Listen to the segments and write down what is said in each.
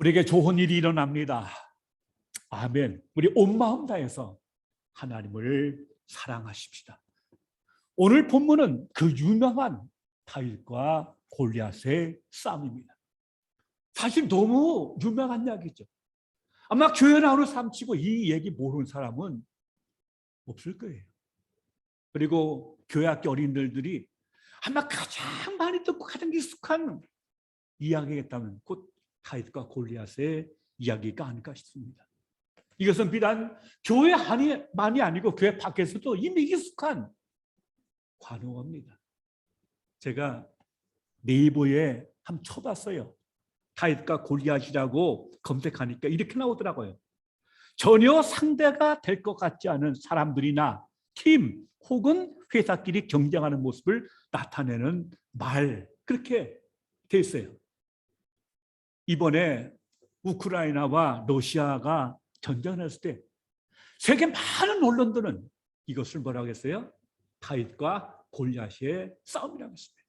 우리에게 좋은 일이 일어납니다. 아멘. 우리 온 마음 다해서 하나님을 사랑하십시다. 오늘 본문은 그 유명한 다윗과 골리앗의 싸움입니다. 사실 너무 유명한 이야기죠. 아마 교회 나오는 사람 치고 이 얘기 모르는 사람은 없을 거예요. 그리고 교회 학교 어린이들이 아마 가장 많이 듣고 가장 익숙한 이야기겠다면 곧 다윗과 골리앗의 이야기가 아닐까 싶습니다. 이것은 비단 교회만이 아니고 교회 밖에서도 이미 익숙한 관용어입니다. 제가 네이버에 한번 쳐봤어요. 다윗과 골리앗이라고 검색하니까 이렇게 나오더라고요. 전혀 상대가 될 것 같지 않은 사람들이나 팀 혹은 회사끼리 경쟁하는 모습을 나타내는 말, 그렇게 돼 있어요. 이번에 우크라이나와 러시아가 전쟁을 했을 때 세계 많은 언론들은 이것을 뭐라고 했어요? 다윗과 골리앗의 싸움이라고 했습니다.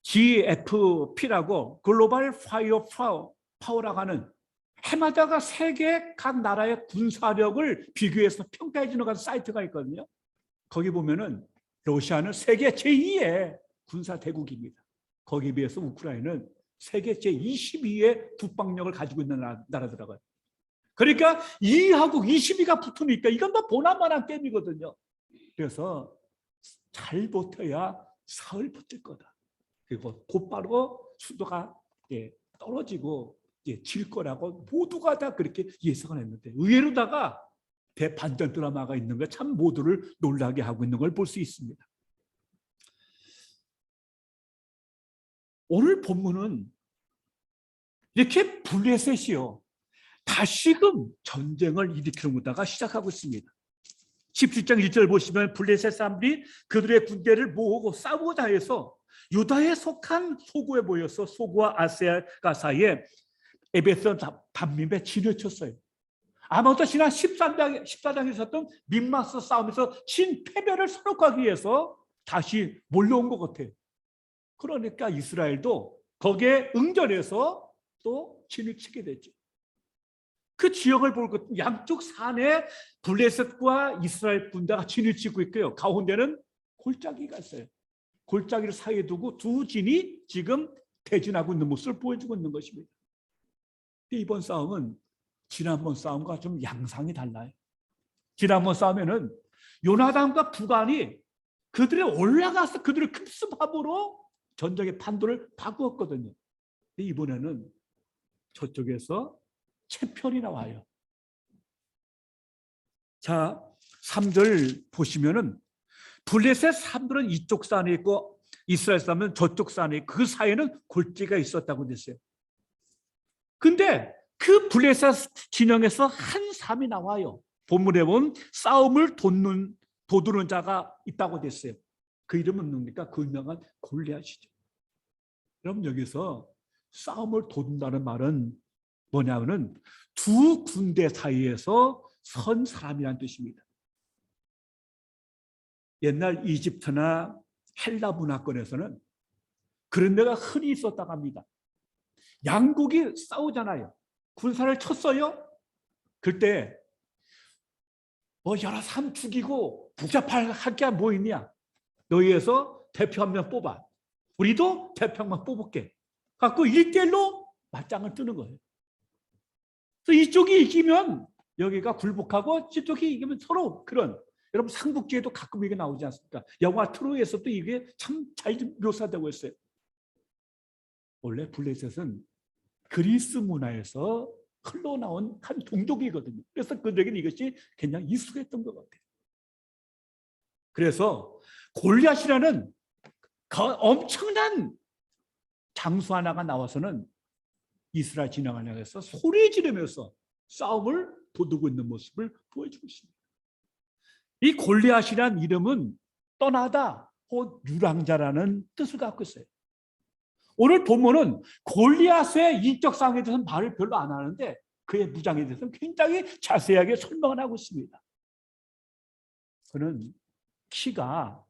GFP라고 글로벌 파이어 파워라고 하는 해마다가 세계 각 나라의 군사력을 비교해서 평가해 주는 사이트가 있거든요. 거기 보면은 러시아는 세계 제2의 군사 대국입니다. 거기에 비해서 우크라이나는 세계 제22의 국방력을 가지고 있는 나라더라고요. 그러니까 2하고 22가 붙으니까 이건 뭐 보나마나 게임이거든요. 그래서 잘 버텨야 사흘 버틸 거다. 그리고 곧바로 수도가 떨어지고 질 거라고 모두가 다 그렇게 예상을 했는데 의외로다가 대반전 드라마가 있는 거 참 모두를 놀라게 하고 있는 걸 볼 수 있습니다. 오늘 본문은 이렇게 블레셋이요 다시금 전쟁을 일으키는 것다가 시작하고 있습니다. 17장 1절 보시면 블레셋 사람들이 그들의 군대를 모으고 싸우고자 해서 유다에 속한 소구에 모여서 소구와 아세가 사이에 에베스 담밈에 진을 쳤어요. 아마도 지난 14장에 있었던 민마스 싸움에서 진패배를 선언하기 위해서 다시 몰려온 것 같아요. 그러니까 이스라엘도 거기에 응전해서 또 진을 치게 됐죠. 그 지역을 볼 것, 양쪽 산에 블레셋과 이스라엘 군대가 진을 치고 있고요. 가운데는 골짜기가 있어요. 골짜기를 사이에 두고 두 진이 지금 대진하고 있는 모습을 보여주고 있는 것입니다. 이번 싸움은 지난번 싸움과 좀 양상이 달라요. 지난번 싸움에는 요나단과 부간이 그들이 올라가서 그들을 급습함으로 전쟁의 판도를 바꾸었거든요. 이번에는 저쪽에서 챔피언이 나와요. 자, 3절 보시면은 블레셋 사람들은 이쪽 산에 있고 이스라엘 사람은 저쪽 산에 있고 그 사이에는 골지가 있었다고 됐어요. 근데 그 블레셋 진영에서 한 사람이 나와요. 본문에 보면 싸움을 도두는 자가 있다고 됐어요. 그 이름은 뭡니까? 그 유명한 골리앗이죠. 그럼 여기서 싸움을 돕는다는 말은 뭐냐면은 두 군대 사이에서 선 사람이라는 뜻입니다. 옛날 이집트나 헬라 문화권에서는 그런 데가 흔히 있었다고 합니다. 양국이 싸우잖아요. 군사를 쳤어요. 그때 뭐 여러 사람 죽이고 복잡할 게 뭐 있냐? 너희에서 대표 한 명 뽑아. 우리도 대표 한 명 뽑을게. 갖고 1대1로 맞짱을 뜨는 거예요. 그래서 이쪽이 이기면 여기가 굴복하고 저쪽이 이기면 서로 그런, 여러분 삼국지에도 가끔 이게 나오지 않습니까? 영화 트로이에서도 이게 참 잘 묘사되고 있어요. 원래 블레셋은 그리스 문화에서 흘러나온 한 동족이거든요. 그래서 그들에게는 이것이 굉장히 익숙했던 것 같아요. 그래서 골리앗이라는 엄청난 장수 하나가 나와서는 이스라엘 진영을 향해서 소리 지르면서 싸움을 도두고 있는 모습을 보여주고 있습니다. 이 골리앗이라는 이름은 떠나다 혹은 유랑자라는 뜻을 갖고 있어요. 오늘 본문은 골리앗의 인적 상황에 대해서는 말을 별로 안 하는데 그의 무장에 대해서는 굉장히 자세하게 설명을 하고 있습니다. 그는 키가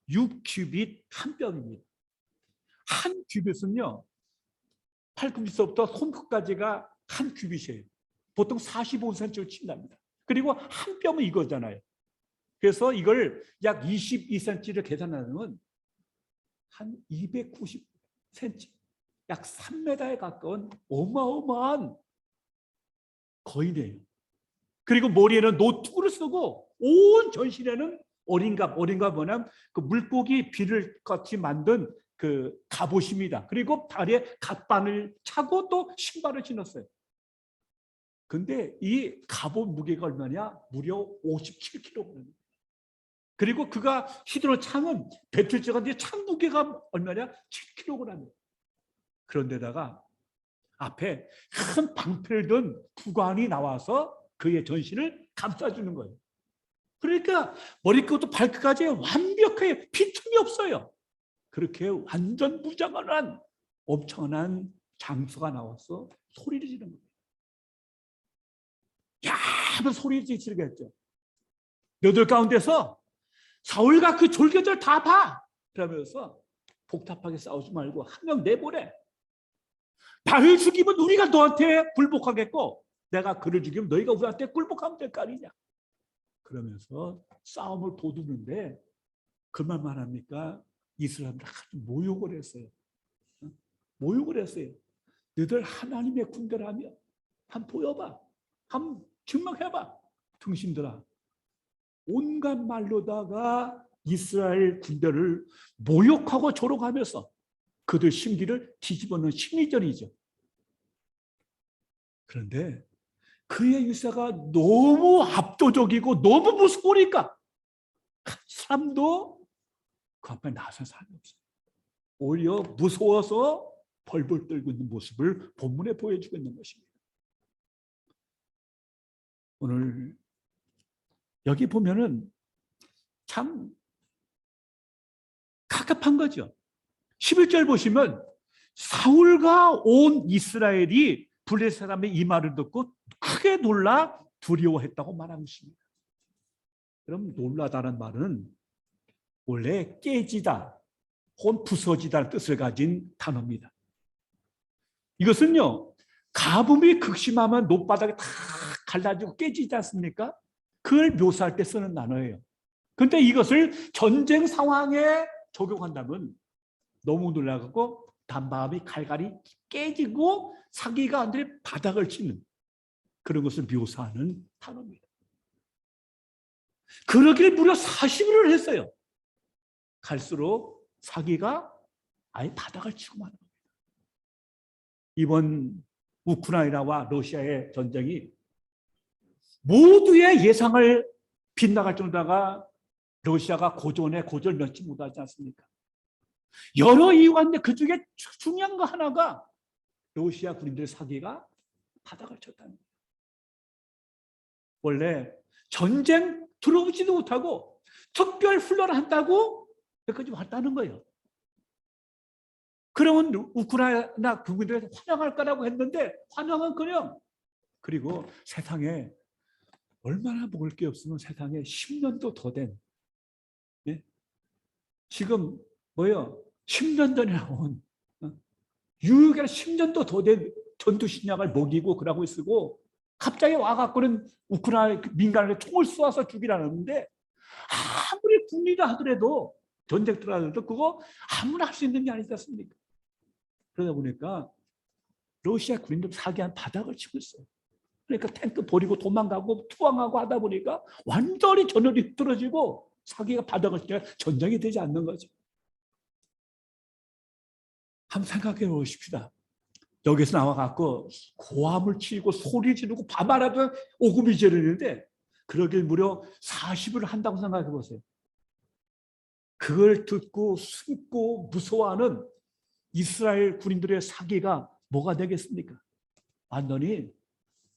6규빗 한 뼘입니다. 한 규빗은요 팔꿈치서부터 손끝까지가 한 큐빗이에요. 보통 45cm를 친답니다. 그리고 한 뼘은 이거잖아요. 그래서 이걸 약 22cm를 계산하면 한 290cm, 약 3m에 가까운 어마어마한 거인이에요. 그리고 머리에는 노트구를 쓰고 온 전신에는 어린갑 뭐냐면 그 물고기 비를 같이 만든 그 갑옷입니다. 그리고 발에 갓반을 차고 또 신발을 신었어요. 근데 이 갑옷 무게가 얼마냐? 무려 57kg. 그리고 그가 휘두른 창은 배틀제가 창 무게가 얼마냐? 7kg. 그런데다가 앞에 큰 방패를 든 국왕이 나와서 그의 전신을 감싸주는 거예요. 그러니까 머리끝부터 발끝까지 완벽하게 빈틈이 없어요. 그렇게 완전 무장을 한 엄청난 장수가 나와서 소리를 지르는 거예요. 야! 하면 소리를 지르겠죠. 너들 가운데서 사울과 그 졸개들 다 봐! 그러면서 복잡하게 싸우지 말고 한 명 내보내. 나를 죽이면 우리가 너한테 굴복하겠고 내가 그를 죽이면 너희가 우리한테 굴복하면 될 거 아니냐. 그러면서 싸움을 도두는데 그만 말합니까? 이스라엘을 아주 모욕을 했어요. 모욕을 했어요. 너희들 하나님의 군대라며 한번 보여봐. 한번 증명해봐. 등신들아. 온갖 말로다가 이스라엘 군대를 모욕하고 조롱하면서 그들 심기를 뒤집어놓은 심리전이죠. 그런데 그의 유사가 너무 압도적이고 너무 무서우니까 사람도 그 앞에 나선 사람이 없어요. 오히려 무서워서 벌벌 떨고 있는 모습을 본문에 보여주고 있는 것입니다. 오늘 여기 보면은 참 갑갑한 거죠. 11절 보시면 사울과 온 이스라엘이 블레셋 사람의 이 말을 듣고 크게 놀라 두려워했다고 말하고 있습니다. 그럼 놀라다는 말은 원래 깨지다 혹은 부서지다는 뜻을 가진 단어입니다. 이것은요, 가뭄이 극심하면 높바닥이 다 갈라지고 깨지지 않습니까? 그걸 묘사할 때 쓰는 단어예요. 그런데 이것을 전쟁 상황에 적용한다면 너무 놀라고 단마음이 갈갈이 깨지고 사기가 완전히 바닥을 치는 그런 것을 묘사하는 단어입니다. 그러기를 무려 40일을 했어요. 갈수록 사기가 아예 바닥을 치고 마는 겁니다. 이번 우크라이나와 러시아의 전쟁이 모두의 예상을 빗나갈 정도가 러시아가 고전에 고전을 면치 못하지 않습니까? 여러 이유가 있는데 그 중에 중요한 거 하나가 러시아 군인들의 사기가 바닥을 쳤다는 거예요. 원래 전쟁 들어오지도 못하고 특별 훈련을 한다고 여기까지 왔다는 거예요. 그러면 우크라이나 국민들이 환영할 거라고 했는데 환영은커녕 그리고 세상에 얼마나 먹을 게 없으면 세상에 10년도 더 된 지금 뭐요? 10년 전에 나온 유효기간 10년도 더 된 전투식량을 먹이고 그러고 있고 갑자기 와갖고는 우크라이나 민간을 총을 쏘아서 죽이라는데 아무리 국리라 하더라도 전쟁 들어가도 그거 아무나 할 수 있는 게 아니지 않습니까? 그러다 보니까 러시아 군인들 사기한 바닥을 치고 있어요. 그러니까 탱크 버리고 도망가고 투항하고 하다 보니까 완전히 전열이 흐트러지고 사기가 바닥을 치니까 전쟁이 되지 않는 거죠. 한번 생각해 보십시다. 여기서 나와갖고 고함을 치고 소리 지르고 밤하라도 오금이 지르는데 그러길 무려 40을 한다고 생각해 보세요. 그걸 듣고 숨고 무서워하는 이스라엘 군인들의 사기가 뭐가 되겠습니까? 완전히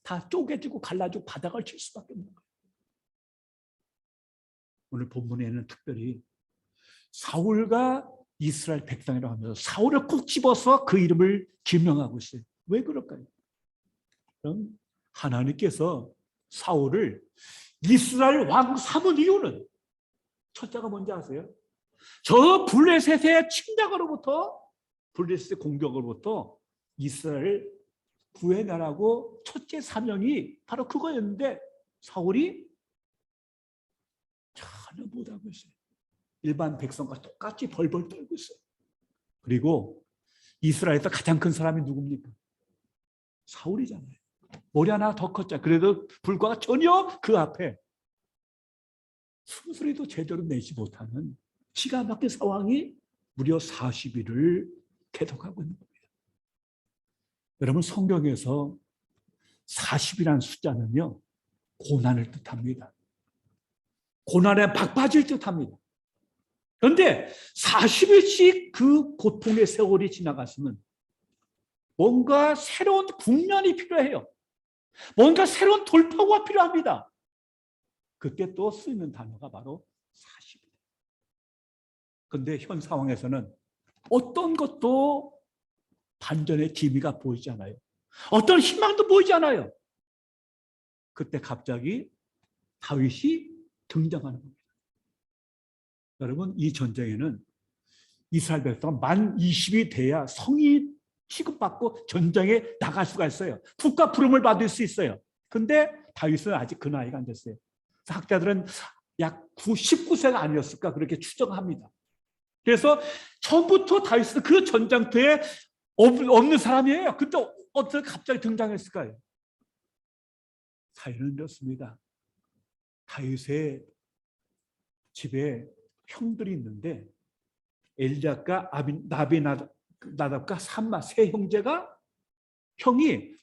다 쪼개지고 갈라지고 바닥을 칠 수밖에 없는 거예요. 오늘 본문에는 특별히 사울과 이스라엘 백성이라고 하면서 사울을 꼭 집어서 그 이름을 기명하고 있어요. 왜 그럴까요? 그럼 하나님께서 사울을 이스라엘 왕 삼은 이유는 첫째가 뭔지 아세요? 저 블레셋의 침략으로부터 블레셋의 공격으로부터 이스라엘 구해내라고 첫째 사명이 바로 그거였는데 사울이 전혀 못하고 있어요. 일반 백성과 똑같이 벌벌 떨고 있어요. 그리고 이스라엘에서 가장 큰 사람이 누굽니까? 사울이잖아요. 머리 하나 더 컸잖아요. 그래도 불과가 전혀 그 앞에 숨소리도 제대로 내지 못하는 기가 막힌 상황이 무려 40일을 계속하고 있는 겁니다. 여러분, 성경에서 40이라는 숫자는요, 고난을 뜻합니다. 고난에 박빠질 뜻합니다. 그런데 40일씩 그 고통의 세월이 지나갔으면 뭔가 새로운 국면이 필요해요. 뭔가 새로운 돌파구가 필요합니다. 그때 또 쓰이는 단어가 바로 40일. 그런데 현 상황에서는 어떤 것도 반전의 기미가 보이지 않아요. 어떤 희망도 보이지 않아요. 그때 갑자기 다윗이 등장하는 겁니다. 여러분, 이 전쟁에는 이스라엘 백성은 만 20이 돼야 성인 취급받고 전쟁에 나갈 수가 있어요. 국가 부름을 받을 수 있어요. 근데 다윗은 아직 그 나이가 안 됐어요. 학자들은 약 19세가 아니었을까 그렇게 추정합니다. 그래서 처음부터 다윗은 그 전장터에 없는 사람이에요. 근데 어떻게 갑자기 등장했을까요? 사연은 이렇습니다. 다윗의 집에 형들이 있는데 엘리압과 나답과 삼마 세 형제가 형이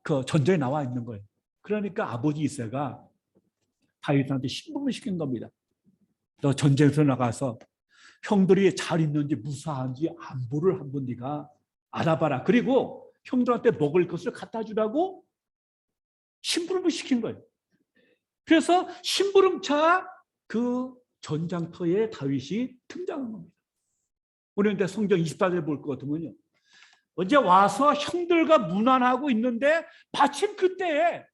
그 전쟁에 나와 있는 거예요. 그러니까 아버지 이새가 다윗한테 신분을 시킨 겁니다. 너 전쟁에서 나가서 형들이 잘 있는지 무사한지 안부를 한번 네가 알아봐라. 그리고 형들한테 먹을 것을 갖다 주라고 심부름을 시킨 거예요. 그래서 심부름차 그 전장터에 다윗이 등장한 겁니다. 우리는 성경 24절에 볼 것 같으면요, 어제 와서 형들과 무난하고 있는데 마침 그때에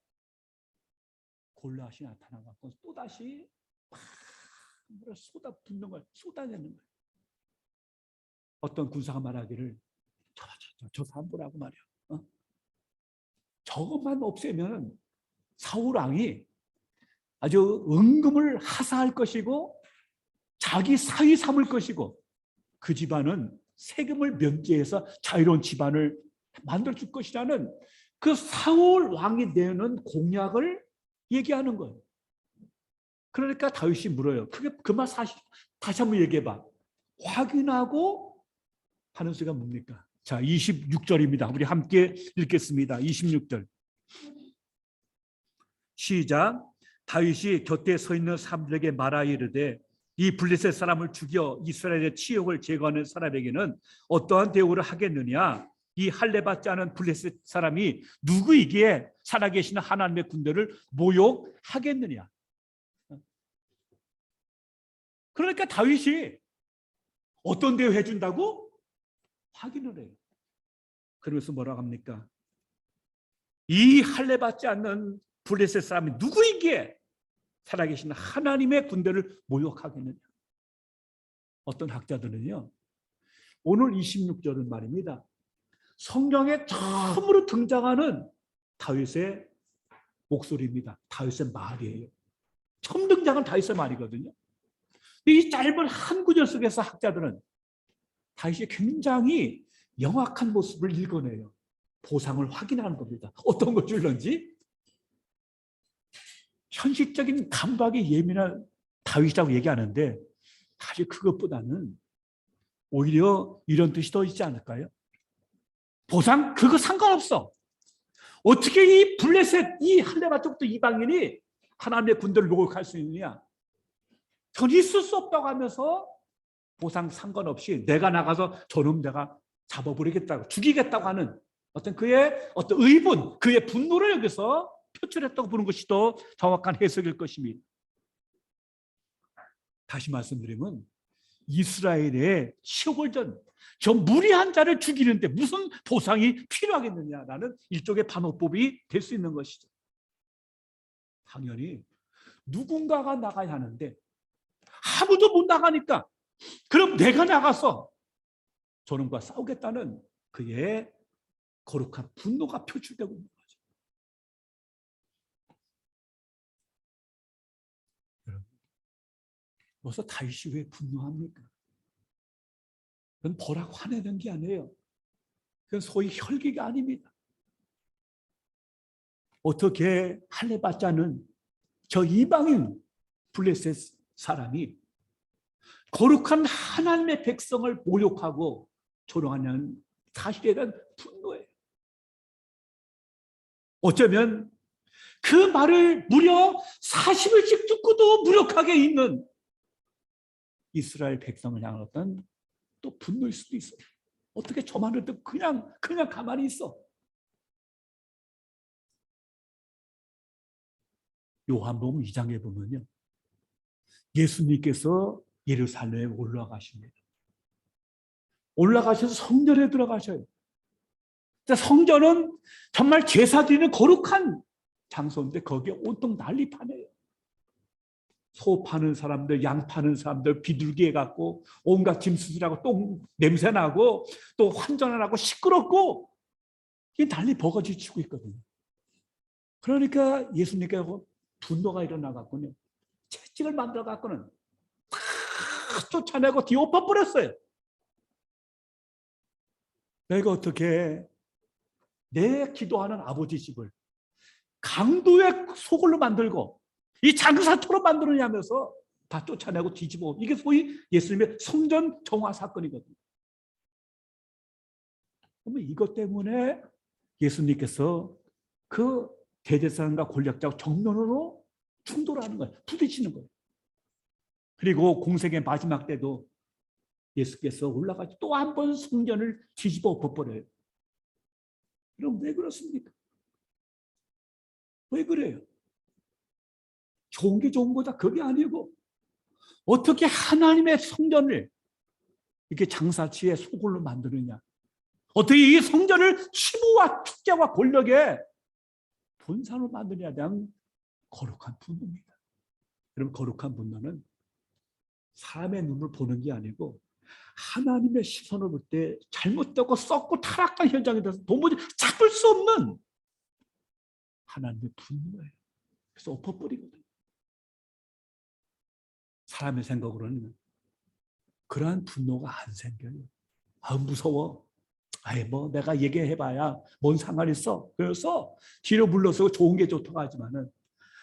골리앗이 나타나고 또다시 쏟아붓는 거예요. 쏟아내는 거예요. 어떤 군사가 말하기를 저 사람 보라고 말이야. 저것만 없애면 사울 왕이 아주 은금을 하사할 것이고 자기 사위 삼을 것이고 그 집안은 세금을 면제해서 자유로운 집안을 만들어 줄 것이라는 그 사울 왕이 내는 공약을 얘기하는 거예요. 그러니까 다윗이 물어요. 그게 그 말 사실 다시 한번 얘기해봐. 확인하고 하는 소리가 뭡니까? 자, 26절입니다. 우리 함께 읽겠습니다. 26절. 시작. 다윗이 곁에 서 있는 사람들에게 말하 이르되 이 블레셋 사람을 죽여 이스라엘의 치욕을 제거하는 사람에게는 어떠한 대우를 하겠느냐? 이 할례 받지 않은 블레셋 사람이 누구이기에 살아계시는 하나님의 군대를 모욕하겠느냐? 그러니까 다윗이 어떤 대우 해준다고? 확인을 해요. 그러면서 뭐라고 합니까? 이 할례 받지 않는 블레셋 사람이 누구이기에 살아계신 하나님의 군대를 모욕하겠느냐? 어떤 학자들은요, 오늘 26절은 말입니다, 성경에 처음으로 등장하는 다윗의 목소리입니다. 다윗의 말이에요. 처음 등장한 다윗의 말이거든요. 이 짧은 한 구절 속에서 학자들은 다윗이 굉장히 영악한 모습을 읽어내요. 보상을 확인하는 겁니다. 어떤 걸 줄는지. 현실적인 감각에 예민한 다윗이라고 얘기하는데 사실 그것보다는 오히려 이런 뜻이 더 있지 않을까요? 보상 그거 상관없어. 어떻게 이 블레셋 이 할례받지부터 이방인이 하나님의 군대를 모욕할 수 있느냐? 전 있을 수 없다고 하면서 보상 상관없이 내가 나가서 저놈 내가 잡아버리겠다고 죽이겠다고 하는 어떤 그의 어떤 의분, 그의 분노를 여기서 표출했다고 보는 것이 더 정확한 해석일 것입니다. 다시 말씀드리면 이스라엘의 시골전 저 무리한 자를 죽이는데 무슨 보상이 필요하겠느냐라는 일종의 반호법이 될 수 있는 것이죠. 당연히 누군가가 나가야 하는데 아무도 못 나가니까 그럼 내가 나가서 저놈과 싸우겠다는 그의 거룩한 분노가 표출되고 있는 거죠. 그래서 다윗이 왜 분노합니까? 그건 보라고 화내는 게 아니에요. 그건 소위 혈기가 아닙니다. 어떻게 할례받지 않은 저 이방인 블레셋 사람이 거룩한 하나님의 백성을 모욕하고 조롱하는 사실에 대한 분노예요. 어쩌면 그 말을 무려 40일씩 듣고도 무력하게 있는 이스라엘 백성을 향한 어떤 또 분노일 수도 있어요. 어떻게 저 말을 듣고 그냥 가만히 있어. 요한복음 2장에 보면요, 예수님께서 예루살렘에 올라가십니다. 올라가셔서 성전에 들어가셔요. 성전은 정말 제사 드리는 거룩한 장소인데 거기에 온통 난리판이에요. 소 파는 사람들, 양 파는 사람들 비둘기에 갖고 온갖 짐승들하고 똥 냄새 나고 또 환전을 하고 시끄럽고 이 난리 버거지 치고 있거든요. 그러니까 예수님께서 분노가 일어나 갖고는 채찍을 만들어 갖고는 다 쫓아내고 뒤 엎어버렸어요. 내가 어떻게 내 기도하는 아버지 집을 강도의 소굴로 만들고 이 장사터로 만드느냐면서 다 쫓아내고 뒤집어. 이게 소위 예수님의 성전 정화 사건이거든요. 그러면 이것 때문에 예수님께서 그 대제사장과 권력자와 정면으로 충돌하는 거예요. 부딪히는 거예요. 그리고 공생의 마지막 때도 예수께서 올라가서 또 한 번 성전을 뒤집어 엎어버려요. 그럼 왜 그렇습니까? 왜 그래요? 좋은 게 좋은 거다 그게 아니고 어떻게 하나님의 성전을 이렇게 장사치의 소굴로 만드느냐, 어떻게 이 성전을 치부와 축제와 권력의 본산으로 만드느냐에 대한 거룩한 분노입니다. 여러분, 거룩한 분노는 사람의 눈을 보는 게 아니고 하나님의 시선을 볼 때 잘못되고 썩고 타락한 현장에 대해서 도무지 잡을 수 없는 하나님의 분노예요. 그래서 엎어버리거든요. 사람의 생각으로는 그러한 분노가 안 생겨요. 아, 무서워. 아이, 뭐 내가 얘기해봐야 뭔 상관 있어. 그래서 뒤로 물러서고 좋은 게 좋다고 하지만은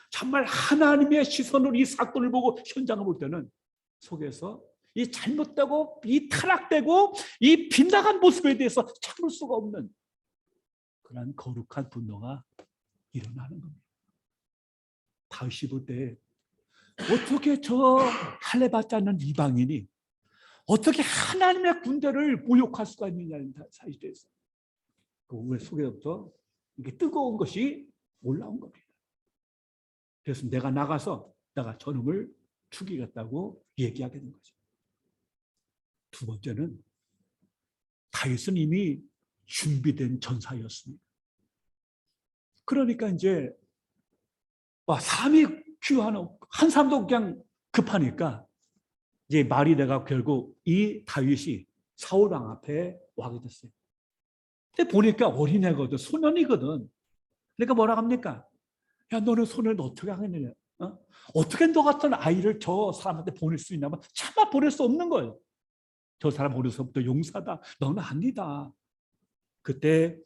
정말 하나님의 시선으로 이 사건을 보고 현장을 볼 때는 속에서 이 잘못되고 이 타락되고 이 빗나간 모습에 대해서 참을 수가 없는 그런 거룩한 분노가 일어나는 겁니다. 다윗이 볼 때 어떻게 저 할례받지 않는 이방인이 어떻게 하나님의 군대를 모욕할 수가 있느냐는 사실에서 그 속에서부터 이게 뜨거운 것이 올라온 겁니다. 그래서 내가 나가서 내가 저놈을 죽이겠다고 얘기하게 된 거죠. 두 번째는 다윗은 이미 준비된 전사였습니다. 그러니까 이제 사람이 귀한 한 사람도 그냥 급하니까 이제 말이 내가 결국 이 다윗이 사울 왕 앞에 와게 됐어요. 근데 보니까 어린애거든, 소년이거든. 그러니까 뭐라 합니까? 야, 너는 소년을 어떻게 하겠느냐? 어떻게 너 같은 아이를 저 사람한테 보낼 수 있냐면 차마 보낼 수 없는 거예요. 저 사람 어려서부터 용사다. 너는 아니다. 그때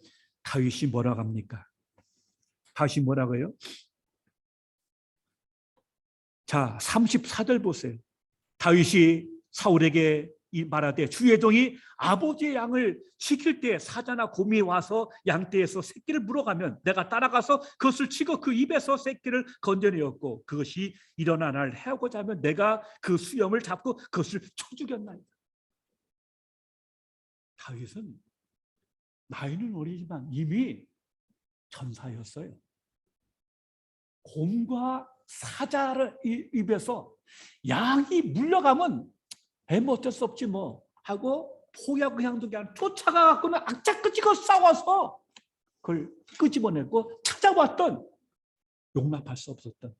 다윗이 뭐라고 합니까? 다윗이 뭐라고요? 자, 34절 보세요. 다윗이 사울에게 말하되 주의 종이 아버지의 양을 지킬 때 사자나 곰이 와서 양떼에서 새끼를 물어가면 내가 따라가서 그것을 치고 그 입에서 새끼를 건져내었고 그것이 일어나 날 해하고자 하면 내가 그 수염을 잡고 그것을 쳐 죽였나이다. 다윗은 나이는 어리지만 이미 전사였어요. 곰과 사자를 입에서 양이 물려가면 뭐 어쩔 수 없지 뭐 하고 포기하고 그냥 그냥 쫓아가갖고는 악착같이 싸워서 그걸 끄집어내고 찾아왔던 용납할 수 없었던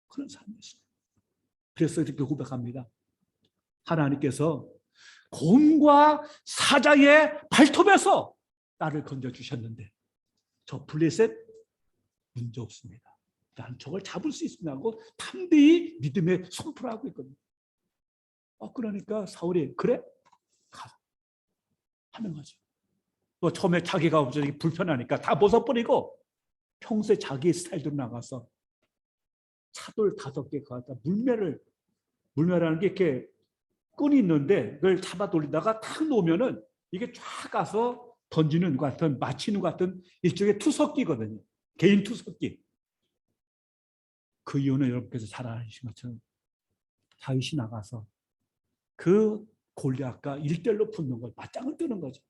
그런 삶이었어요. 그래서 이렇게 고백합니다. 하나님께서 곰과 사자의 발톱에서 나를 건져주셨는데 저 블레셋 문제 없습니다. 난 저걸 잡을 수 있습니다 하고 담대히 믿음에 선포하고 있거든요. 그러니까 사울이 그래? 가. 하는 거죠. 또 처음에 자기가 없어지기 불편하니까 다 벗어버리고 평소에 자기 스타일대로 나가서 차돌 5개 가다 물매라는 게 이렇게 끈이 있는데 그걸 잡아 돌리다가 탁 놓으면은 이게 쫙 가서 던지는 것 같은, 맞히는 것 같은 일종의 투석기거든요. 개인 투석기. 그 이유는 여러분께서 잘 아시는 것처럼 다윗이 나가서 그 골리앗과 1대1로 붙는 걸 맞짱을 뜨는 거죠.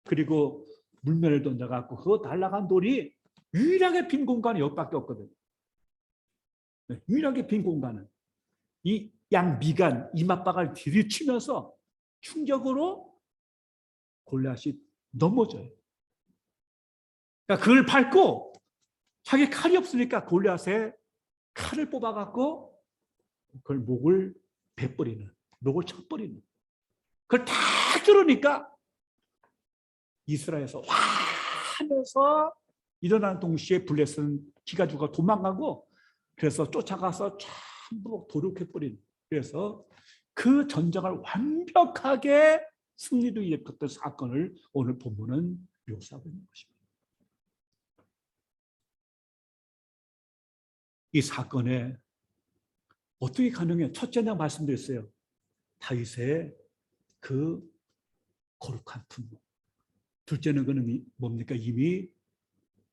그리고 물면을 던져갖고 그 날아간 돌이 유일하게 빈 공간이 여기밖에 없거든요. 유일하게 빈 공간은 이 양미간 이맛박을 들이치면서 충격으로 골리앗이 넘어져요. 그러니까 그걸 밟고 자기 칼이 없으니까 골리앗의 칼을 뽑아갖고 그걸 목을 베버리는, 목을 쳐버리는. 그걸 다 들으니까 이스라엘에서 와 하면서 일어나는 동시에 블레셋은 기가 죽어 도망가고 그래서 쫓아가서 전부 도륙해버린. 그래서 그 전쟁을 완벽하게 승리로 이끌었던 사건을 오늘 본문은 묘사하고 있는 것입니다. 이 사건에 어떻게 가능해요? 첫째 내가 말씀드렸어요. 다윗의 그 거룩한 분노. 둘째는 그는 뭡니까? 이미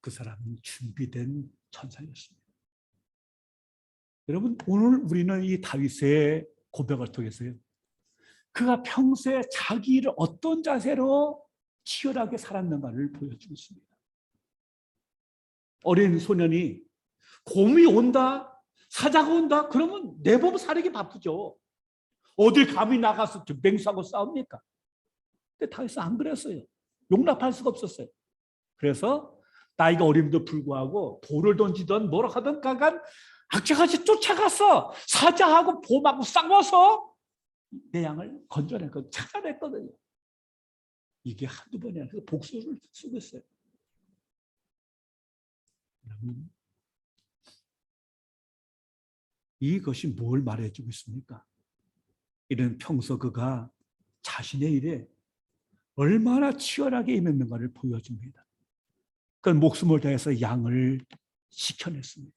그 사람은 준비된 천사였습니다. 여러분 오늘 우리는 이 다윗의 고백을 통해서요. 그가 평소에 자기 일을 어떤 자세로 치열하게 살았는가를 보여주고 있습니다. 어린 소년이 곰이 온다, 사자가 온다, 그러면 내버려 사리기 바쁘죠. 어딜 감히 나가서 맹수하고 싸웁니까? 근데 다윗은 안 그랬어요. 용납할 수가 없었어요. 그래서 나이가 어림도 불구하고 돌을 던지던 뭐라 하던 가간 악착같이 쫓아가서 사자하고 곰하고 싸워서 내 양을 건져냈거든요. 찾아냈거든요. 이게 한두 번이 아니라 복수를 쓰고 있어요. 이것이 뭘 말해주고 있습니까? 이런 평소 그가 자신의 일에 얼마나 치열하게 임했는가를 보여줍니다. 그 목숨을 다해서 양을 지켜냈습니다.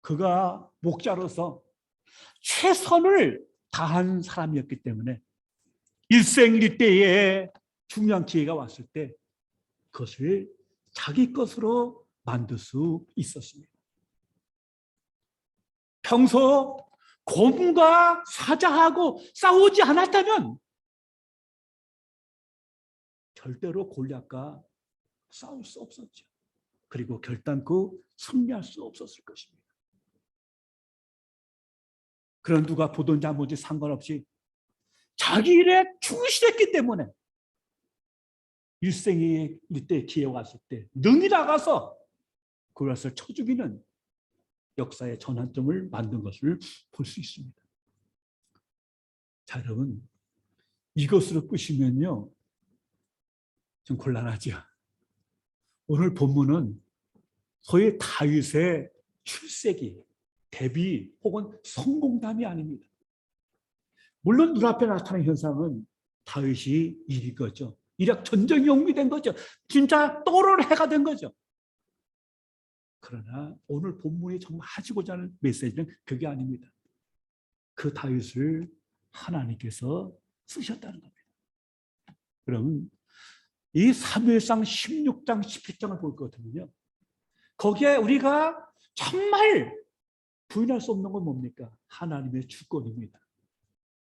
그가 목자로서 최선을 다한 사람이었기 때문에 일생일대에 중요한 기회가 왔을 때 그것을 자기 것으로 만들 수 있었습니다. 평소 곰과 사자하고 싸우지 않았다면 절대로 골리앗과 싸울 수 없었죠. 그리고 결단코 승리할 수 없었을 것입니다. 그런 누가 보든지 안 보든지 상관없이 자기 일에 충실했기 때문에 일생의 이때 기회가 왔을 때 능히 나가서 골리앗을 쳐 죽이는 역사의 전환점을 만든 것을 볼 수 있습니다. 자, 여러분 이것으로 끝이면요 좀 곤란하죠. 오늘 본문은 소위 다윗의 출세기, 데뷔 혹은 성공담이 아닙니다. 물론 눈앞에 나타난 현상은 다윗이 이긴 거죠. 이력 전쟁이 용미된 거죠. 진짜 떠오르는 해가 된 거죠. 그러나 오늘 본문이 정말 하시고자 하는 메시지는 그게 아닙니다. 그 다윗을 하나님께서 쓰셨다는 겁니다. 그럼 이 사무엘상 16장, 17장을 볼 거거든요. 거기에 우리가 정말 부인할 수 없는 건 뭡니까? 하나님의 주권입니다.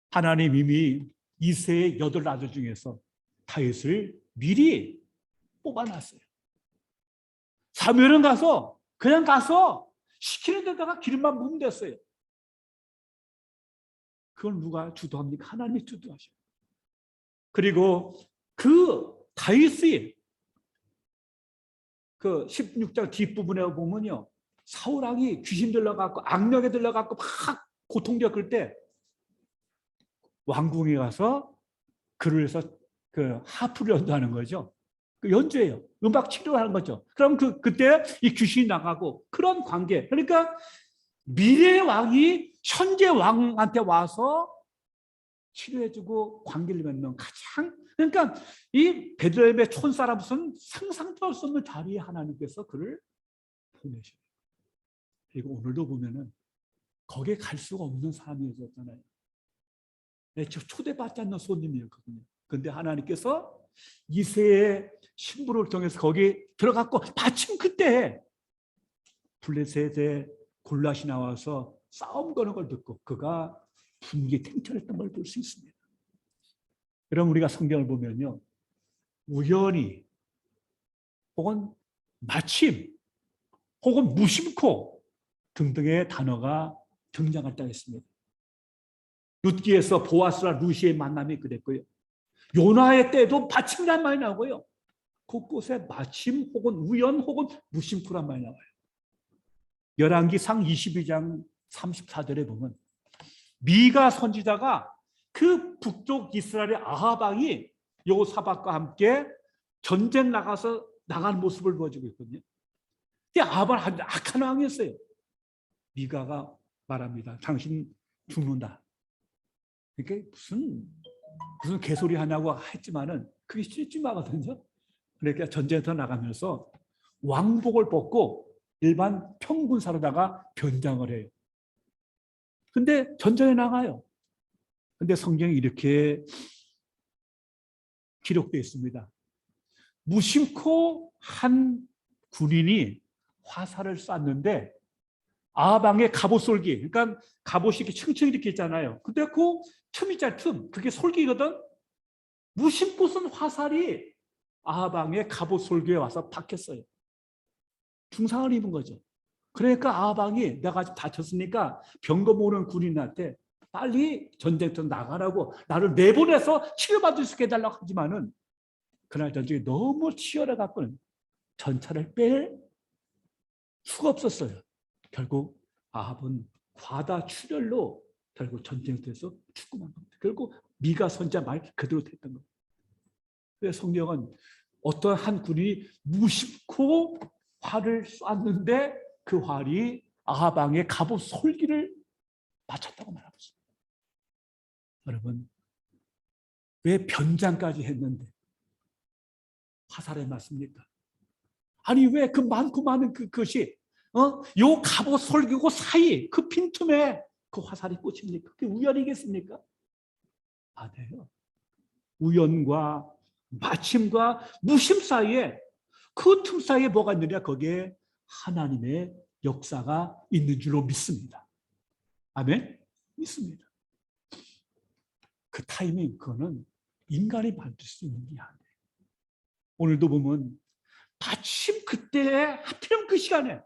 하나님 이미 이새의 8 아들 중에서 다윗을 미리 뽑아놨어요. 사무엘은 그냥 가서 시키는 데다가 기름만 부으면 됐어요. 그걸 누가 주도합니까? 하나님이 주도하셔요. 그리고 그 다윗이 그 16장 뒷부분에 보면요. 사울 왕이 귀신 들려갖고 악령에 들려갖고 막 고통 겪을 때 왕궁에 가서 그를 해서 그 하프를 연주하는 거죠. 그 연주예요. 음악 치료하는 거죠. 그럼 그때 이 귀신이 나가고 그런 관계. 그러니까 미래 왕이 현재 왕한테 와서 치료해주고 관계를 맺는 가장, 그러니까 이 베들레헴의 촌사람은 상상도 할 수 없는 자리에 하나님께서 그를 보내셔요. 그리고 오늘도 보면은 거기에 갈 수가 없는 사람이었잖아요. 초대받지 않는 손님이었거든요. 그런데 하나님께서 이새의 신부를 통해서 거기 들어갔고, 마침 그때 블레셋의 골랏이 나와서 싸움 거는 걸 듣고 그가 분기 탱천했던 걸 볼 수 있습니다. 여러분, 우리가 성경을 보면요, 우연히 혹은 마침 혹은 무심코 등등의 단어가 등장할 때가 있습니다. 룻기에서 보아스와 루시의 만남이 그랬고요. 요나의 때도 마침이란 말이 나오고요. 곳곳에 마침 혹은 우연 혹은 무심코란 말이 나와요. 열왕기상 22장 34절에 보면 미가 선지자가 그 북쪽 이스라엘의 아합 왕이 여호사밧과 함께 전쟁 나가서 나가는 모습을 보여주고 있거든요. 근데 아합은 악한 왕이었어요. 미가가 말합니다. 당신 죽는다. 그러니까 무슨 개소리 하냐고 했지만은 그게 실질마거든요. 그러니까 전쟁터 나가면서 왕복을 벗고 일반 평군사로다가 변장을 해요. 근데 전쟁에 나가요. 근데 성경에 이렇게 기록되어 있습니다. 무심코 한 군인이 화살을 쐈는데 아방의 갑옷 솔기, 그러니까 갑옷이 이렇게 층층 이렇게 있잖아요. 근데 그 틈 있잖아요, 틈. 그게 솔기거든. 무심코 쏜 화살이 아방의 갑옷 솔기에 와서 박혔어요. 중상을 입은 거죠. 그러니까 아방이 내가 아직 다쳤으니까 병거 모으는 군인한테 빨리 전쟁터 나가라고 나를 내보내서 치료받을 수 있게 해달라고 하지만은 그날 전쟁이 너무 치열해갖고는 전차를 뺄 수가 없었어요. 결국 아합은 과다 출혈로 결국 전쟁터에서 죽고만 겁니다. 결국 미가 선자 말 그대로 됐던 겁니다. 그래서 성경은 어떤 한 군이 무심코 활을 쐈는데 그 활이 아합 왕의 갑옷 솔기를 맞췄다고 말하고 있습니다. 여러분, 왜 변장까지 했는데 화살에 맞습니까? 아니 왜 그 많고 많은 그것이 요 갑옷 솔기고 사이 그 빈틈에 그 화살이 꽂힙니까? 그게 우연이겠습니까? 아니에요. 우연과 마침과 무심 사이에 그 틈 사이에 뭐가 있느냐? 거기에 하나님의 역사가 있는 줄로 믿습니다. 아멘? 믿습니다. 그 타이밍, 그거는 인간이 만들 수 있는 게 아니에요. 오늘도 보면 마침 그때 하필이면 그 시간에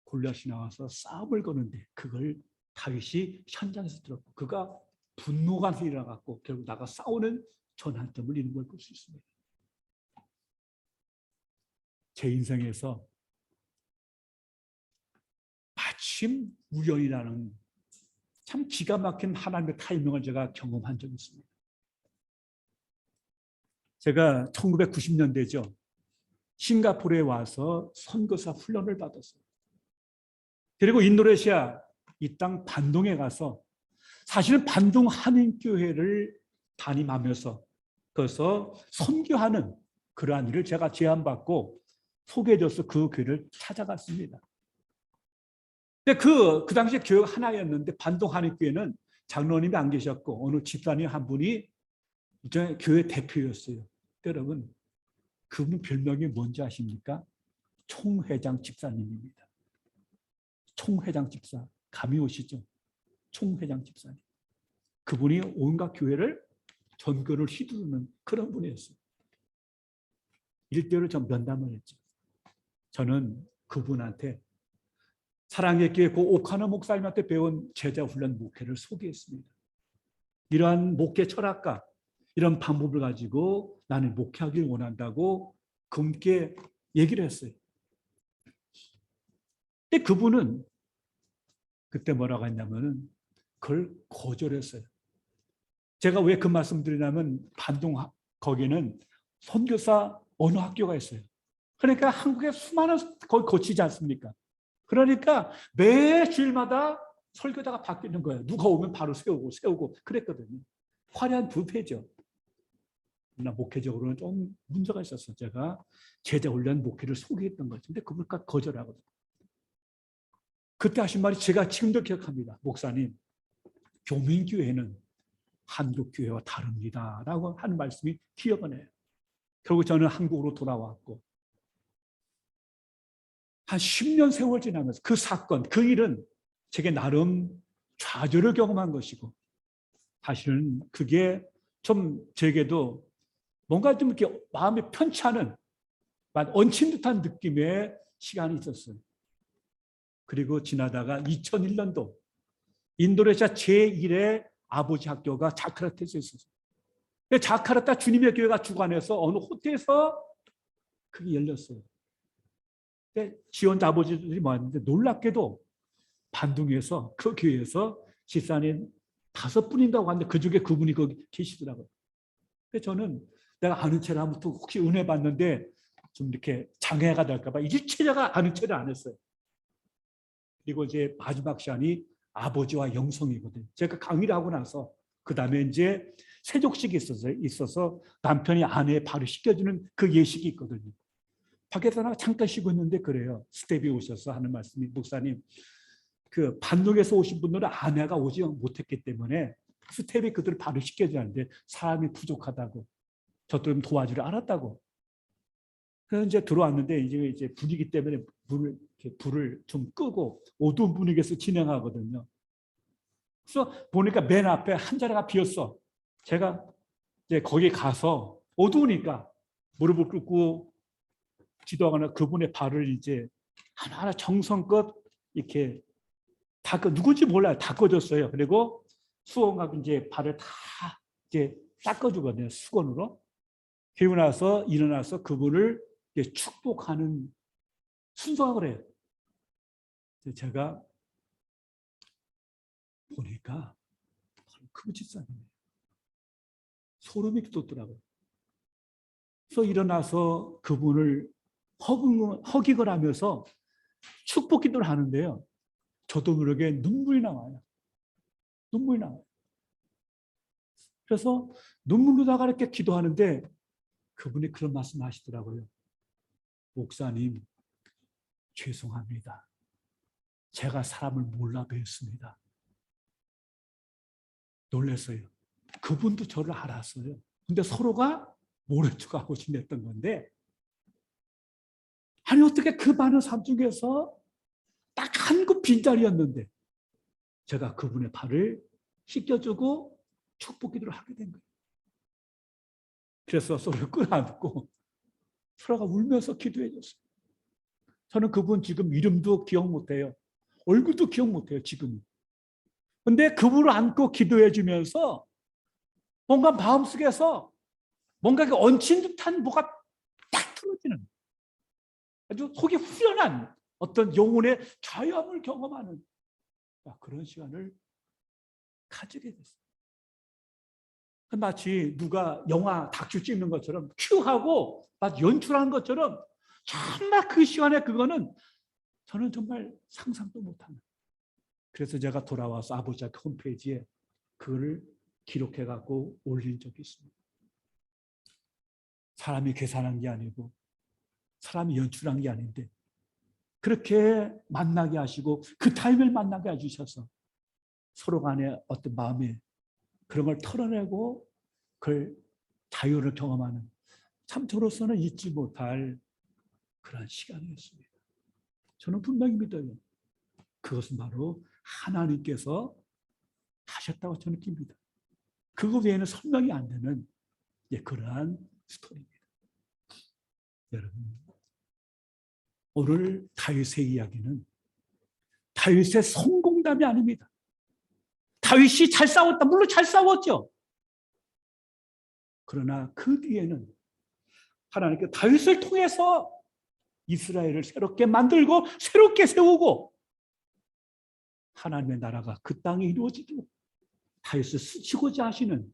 골리앗이 나와서 싸움을 거는데 그걸 다윗이 현장에서 들었고 그가 분노가 일어나갖고 결국 나가 싸우는 전환점을 이룬 걸 볼 수 있습니다. 제 인생에서 마침 우연이라는 참 기가 막힌 하나님의 타이밍을 제가 경험한 적이 있습니다. 제가 1990년대죠. 싱가포르에 와서 선교사 훈련을 받았어요. 그리고 인도네시아 이 땅 반동에 가서 사실은 반동 한인교회를 담임하면서 거기서 선교하는 그러한 일을 제가 제안받고 소개해줘서 그 교회를 찾아갔습니다. 근데 그 당시에 교회가 하나였는데 반동 한인교회는 장로님이 안 계셨고 어느 집사님 한 분이 이제 교회 대표였어요. 여러분, 그분 별명이 뭔지 아십니까? 총회장 집사님입니다. 총회장 집사. 감이 오시죠? 총회장 집사님. 그분이 온갖 교회를 전교를 휘두르는 그런 분이었어요. 일대로 전 면담을 했죠. 저는 그분한테 사랑의 교회 그 오카노 목사님한테 배운 제자 훈련 목회를 소개했습니다. 이러한 목회 철학과 이런 방법을 가지고 나는 목회하길 원한다고 그분께 얘기를 했어요. 근데 그분은 그때 뭐라고 했냐면은 그걸 거절했어요. 제가 왜 그 말씀 드리냐면 반동 거기는 선교사 어느 학교가 있어요. 그러니까 한국에 수많은 거기 거치지 않습니까? 그러니까 매 주일마다 설교자가 바뀌는 거예요. 누가 오면 바로 세우고 그랬거든요. 화려한 뷔페죠. 그러나 목회적으로는 좀 문제가 있었어요. 제가 제자 훈련 목회를 소개했던 거죠. 근데 그분과 거절하거든요. 그때 하신 말이 제가 지금도 기억합니다. 목사님, 교민교회는 한국교회와 다릅니다. 라고 하는 말씀이 기억을 해요. 결국 저는 한국으로 돌아왔고 한 10년 세월 지나면서 그 사건, 그 일은 제게 나름 좌절을 경험한 것이고 사실은 그게 좀 제게도 뭔가 좀 이렇게 마음이 편치 않은 얹힌 듯한 느낌의 시간이 있었어요. 그리고 지나다가 2001년도 인도네시아 제1의 아버지 학교가 자카르타에서 있었어요. 자카르타 주님의 교회가 주관해서 어느 호텔에서 그게 열렸어요. 지원자 아버지들이 모았는데 놀랍게도 반둥에서 그 교회에서 집사님 5분인다고 하는데 그중에 그분이 거기 계시더라고요. 그래서 저는 내가 아는 체를 하면부터 혹시 은혜 받는데 좀 이렇게 장애가 될까 봐 일체자가 아는 체를 안 했어요. 그리고 이제 마지막 시간이 아버지와 영성이거든요. 제가 강의를 하고 나서 그 다음에 이제 세족식이 있어서 남편이 아내의 발을 씻겨주는 그 예식이 있거든요. 밖에서 나 잠깐 쉬고 있는데 그래요. 스텝이 오셔서 하는 말씀이 목사님 그 반동에서 오신 분들은 아내가 오지 못했기 때문에 스텝이 그들을 발을 씻겨주는데 사람이 부족하다고 저도 도와주려 알았다고. 그래서 이제 들어왔는데 이제 분위기 때문에 불을 좀 끄고 어두운 분위기에서 진행하거든요. 그래서 보니까 맨 앞에 한 자리가 비었어. 제가 이제 거기 가서 어두우니까 무릎을 꿇고 기도하거나 그분의 발을 이제 하나하나 정성껏 이렇게 누군지 몰라요. 닦아줬어요. 그리고 수건하고 이제 발을 다 이제 닦아주거든요. 수건으로. 그리고 나서 일어나서 그분을 축복하는 순서를 해요. 제가 보니까 그 집사님이에요. 소름이 돋더라고요. 그래서 일어나서 그분을 허기걸 하면서 축복 기도를 하는데요. 저도 모르게 눈물이 나와요. 눈물이 나와요. 그래서 눈물로 나가 이렇게 기도하는데 그분이 그런 말씀 하시더라고요. 목사님, 죄송합니다. 제가 사람을 몰라 뵀습니다. 놀랐어요. 그분도 저를 알았어요. 근데 서로가 모른 척하고 지냈던 건데 아니 어떻게 그 많은 삶 중에서 딱 한 그 빈자리였는데 제가 그분의 발을 씻겨주고 축복 기도를 하게 된 거예요. 그래서 서로 끌어안고 서로가 울면서 기도해 줬어요. 저는 그분 지금 이름도 기억 못해요. 얼굴도 기억 못해요, 지금은. 근데 그분을 안고 기도해 주면서 뭔가 마음속에서 뭔가 얹힌 듯한 뭐가 딱 틀어지는 아주 속이 후련한 어떤 영혼의 자유함을 경험하는 그런 시간을 가지게 됐어요. 마치 누가 영화 다큐 찍는 것처럼 큐하고 연출하는 것처럼 정말 그 시간에 그거는 저는 정말 상상도 못하는. 그래서 제가 돌아와서 아버지 학교 홈페이지에 그거를 기록해갖고 올린 적이 있습니다. 사람이 계산한 게 아니고 사람이 연출한 게 아닌데 그렇게 만나게 하시고 그 타임을 만나게 해주셔서 서로 간에 어떤 마음에 그런 걸 털어내고 그걸 자유를 경험하는 참 저로서는 잊지 못할 그런 시간이었습니다. 저는 분명히 믿어요. 그것은 바로 하나님께서 하셨다고 저는 느낍니다. 그거 외에는 설명이 안 되는 그러한 스토리입니다. 여러분, 오늘 다윗의 이야기는 다윗의 성공담이 아닙니다. 다윗이 잘 싸웠다. 물론 잘 싸웠죠. 그러나 그 뒤에는 하나님께 다윗을 통해서 이스라엘을 새롭게 만들고 새롭게 세우고 하나님의 나라가 그 땅에 이루어지도록 다윗을 쓰시고자 하시는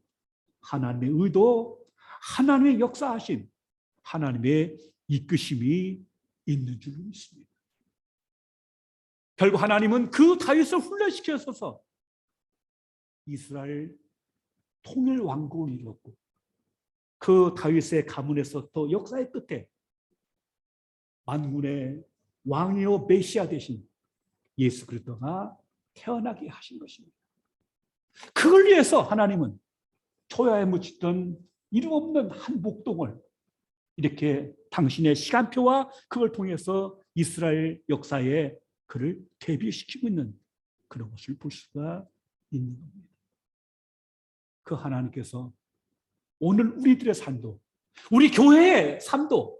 하나님의 의도, 하나님의 역사하심, 하나님의 이끄심이 있는 줄 믿습니다. 결국 하나님은 그 다윗을 훈련시켜서 이스라엘 통일 왕국을 이뤘고, 그 다윗의 가문에서 또 역사의 끝에 만군의 왕이요 메시아 되신 예수 그리스도가 태어나게 하신 것입니다. 그걸 위해서 하나님은 초야에 묻히던 이름 없는 한 목동을 이렇게 당신의 시간표와 그걸 통해서 이스라엘 역사에 그를 대비시키고 있는 그런 것을 볼 수가 있는 겁니다. 그 하나님께서 오늘 우리들의 삶도, 우리 교회의 삶도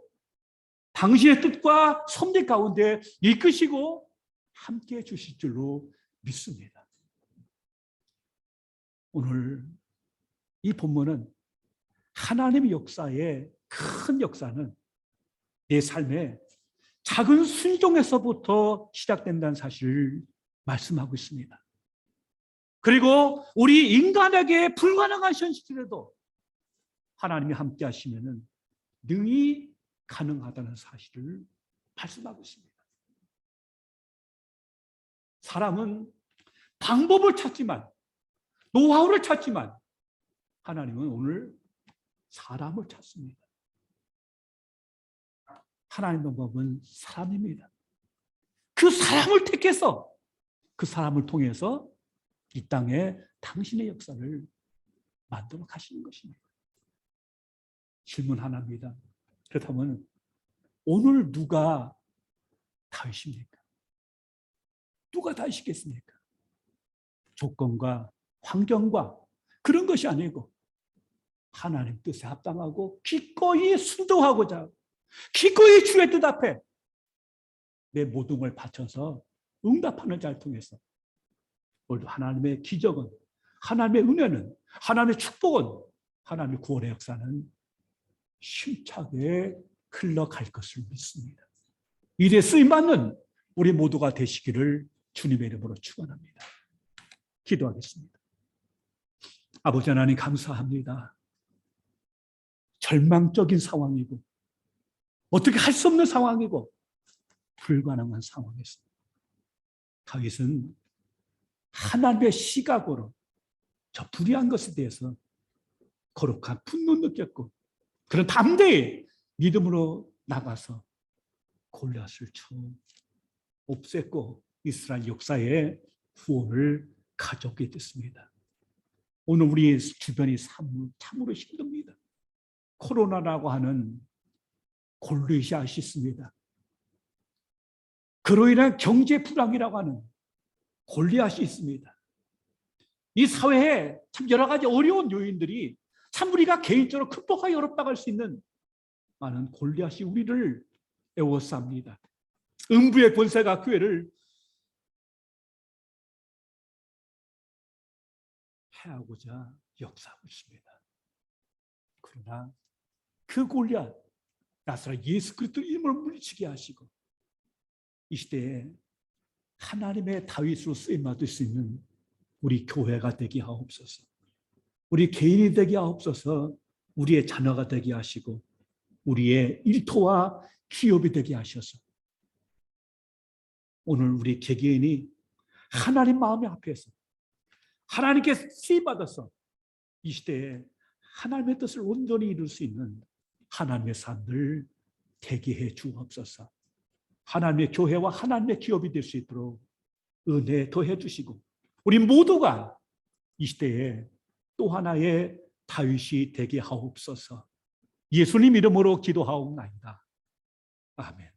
당신의 뜻과 섭리 가운데 이끄시고 함께해 주실 줄로 믿습니다. 오늘 이 본문은 하나님의 역사의 큰 역사는 내 삶의 작은 순종에서부터 시작된다는 사실을 말씀하고 있습니다. 그리고 우리 인간에게 불가능한 현실에도 하나님이 함께 하시면 능히 가능하다는 사실을 말씀하고 있습니다. 사람은 방법을 찾지만, 노하우를 찾지만 하나님은 오늘 사람을 찾습니다. 하나님의 방법은 사람입니다. 그 사람을 택해서 그 사람을 통해서 이 땅에 당신의 역사를 만들어 가시는 것입니다. 질문 하나입니다. 그렇다면 오늘 누가 다윗입니까? 누가 다윗이겠습니까? 조건과 환경과 그런 것이 아니고 하나님 뜻에 합당하고 기꺼이 순종하고자 하고 기꺼이 주의 뜻 앞에 내 모든 걸 바쳐서 응답하는 자를 통해서 오늘도 하나님의 기적은, 하나님의 은혜는, 하나님의 축복은, 하나님의 구원의 역사는 힘차게 흘러갈 것을 믿습니다. 일에 쓰임받는 우리 모두가 되시기를 주님의 이름으로 축원합니다. 기도하겠습니다. 아버지 하나님 감사합니다. 절망적인 상황이고 어떻게 할 수 없는 상황이고 불가능한 상황에서 다윗은 하나님의 시각으로 저 불의한 것에 대해서 거룩한 분노를 느꼈고 그런 담대히 믿음으로 나가서 골리앗을 쳐 없앴고 이스라엘 역사에 구원을 가져오게 됐습니다. 오늘 우리 주변이 참으로 힘듭니다. 코로나라고 하는 골리앗이 있습니다. 그로 인한 경제 불황이라고 하는 골리앗이 있습니다. 이 사회에 참 여러 가지 어려운 요인들이 참 우리가 개인적으로 극복하기 어렵다고 할 수 있는 많은 골리앗이 우리를 애워쌉니다. 음부의 권세가 교회를 해하고자 역사하고 있습니다. 그러나 그 골리앗, 나사렛 예수 그리스도의 이름을 물리치게 하시고 이 시대에 하나님의 다윗으로 쓰임받을 수 있는 우리 교회가 되게 하옵소서. 우리 개인이 되게 하옵소서. 우리의 자녀가 되게 하시고 우리의 일터와 기업이 되게 하셔서 오늘 우리 개개인이 하나님 마음의 앞에서 하나님께 쓰임받아서 이 시대에 하나님의 뜻을 온전히 이룰 수 있는 하나님의 삶을 되게 해 주옵소서. 하나님의 교회와 하나님의 기업이 될 수 있도록 은혜 더해 주시고 우리 모두가 이 시대에 또 하나의 다윗이 되게 하옵소서. 예수님 이름으로 기도하옵나이다. 아멘.